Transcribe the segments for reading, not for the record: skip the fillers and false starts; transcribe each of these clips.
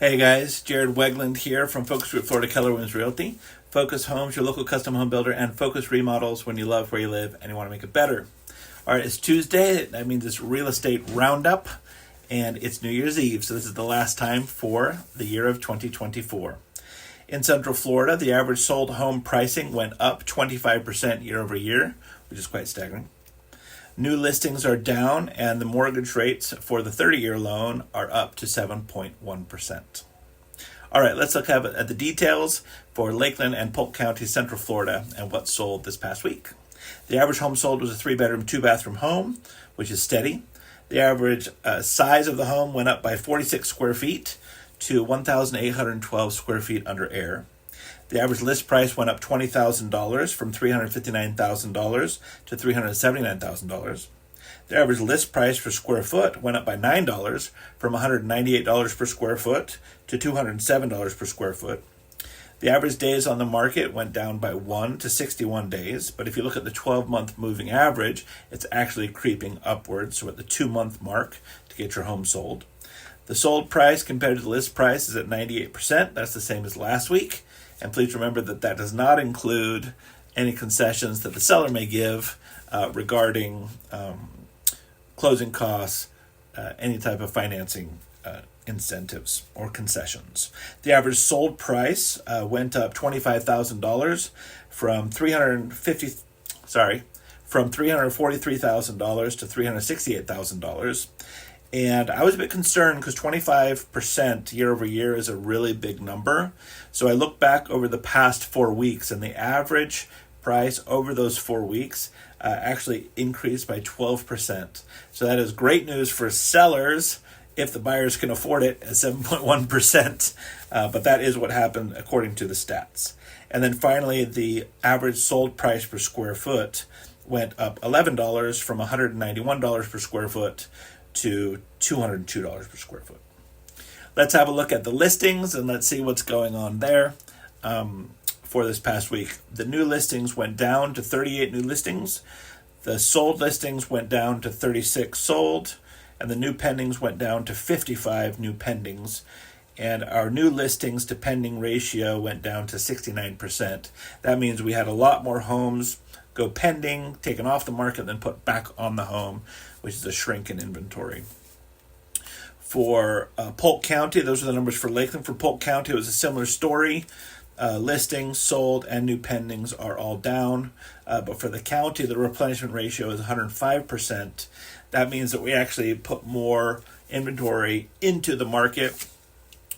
Hey guys, Jared Weggeland here from Focus Group Florida Keller Williams Realty. Focus Homes, your local custom home builder, and Focus Remodels when you love where you live and you want to make it better. All right, it's Tuesday. That means it's real estate roundup, and it's New Year's Eve, so this is the last time for the year of 2024. In Central Florida, the average sold home pricing went up 25% year over year, which is quite staggering. New listings are down, and the mortgage rates for the 30-year loan are up to 7.1%. All right, let's look at the details for Lakeland and Polk County, Central Florida, and what sold this past week. The average home sold was a 3-bedroom, 2-bathroom home, which is steady. The average size of the home went up by 46 square feet to 1,812 square feet under air. The average list price went up $20,000 from $359,000 to $379,000. The average list price per square foot went up by $9 from $198 per square foot to $207 per square foot. The average days on the market went down by 1 to 61 days, but if you look at the 12-month moving average, it's actually creeping upwards, so at the 2-month mark to get your home sold. The sold price compared to the list price is at 98%. That's the same as last week. And please remember that that does not include any concessions that the seller may give regarding closing costs, any type of financing incentives or concessions. The average sold price went up $25,000 from $343,000 to $368,000. And I was a bit concerned because 25% year over year is a really big number. So I looked back over the past 4 weeks, and the average price over those 4 weeks actually increased by 12%. So that is great news for sellers if the buyers can afford it at 7.1%. But that is what happened according to the stats. And then finally, the average sold price per square foot went up $11 from $191 per square foot to $202 per square foot. Let's have a look at the listings and let's see what's going on there for this past week. The new listings went down to 38 new listings. The sold listings went down to 36 sold, and the new pendings went down to 55 new pendings. And our new listings to pending ratio went down to 69%. That means we had a lot more homes go pending, taken off the market, then put back on the home, which is a shrink in inventory. For Polk County, those are the numbers for Lakeland. For Polk County, it was a similar story. Listings, sold, and new pendings are all down. But for the county, the replenishment ratio is 105%. That means that we actually put more inventory into the market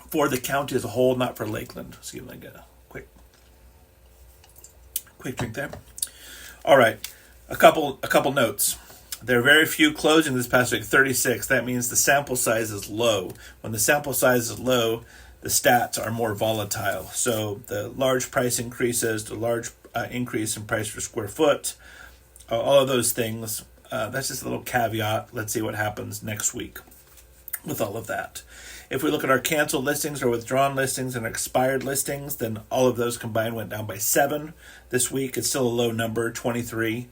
for the county as a whole, not for Lakeland. Excuse me, I get a quick drink there. All right, a couple notes. There are very few closings this past week, 36. That means the sample size is low. When the sample size is low, the stats are more volatile. So the large price increases, the large increase in price per square foot, all of those things, that's just a little caveat. Let's see what happens next week with all of that. If we look at our canceled listings or withdrawn listings and expired listings, then all of those combined went down by 7 this week. It's still a low number, 23.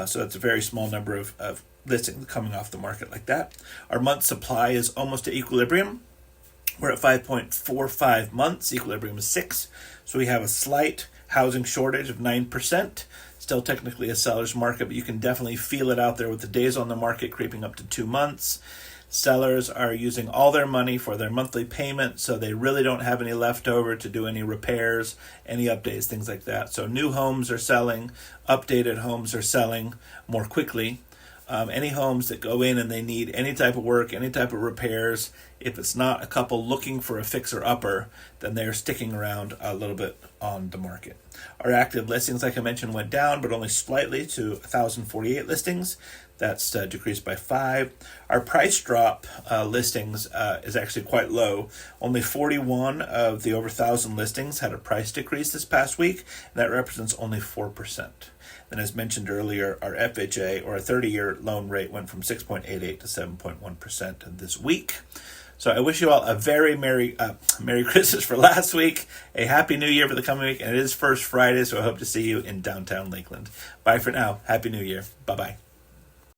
So it's a very small number of listings coming off the market like that. Our month supply is almost to equilibrium. We're at 5.45 months. Equilibrium is 6. So we have a slight housing shortage of 9%. Still technically a seller's market, but you can definitely feel it out there with the days on the market creeping up to 2 months. Sellers are using all their money for their monthly payment, so they really don't have any left over to do any repairs, any updates, things like that. So new homes are selling, updated homes are selling more quickly. Any homes that go in and they need any type of work, any type of repairs, if it's not a couple looking for a fixer-upper, then they're sticking around a little bit on the market. Our active listings, like I mentioned, went down, but only slightly to 1,048 listings. That's decreased by 5. Our price drop listings is actually quite low. Only 41 of the over 1,000 listings had a price decrease this past week, and that represents only 4%. Then, as mentioned earlier, our FHA, or a 30-year loan rate, went from 6.88 to 7.1% this week. So I wish you all a very Merry Christmas for last week, a Happy New Year for the coming week, and it is First Friday, so I hope to see you in downtown Lakeland. Bye for now. Happy New Year. Bye-bye.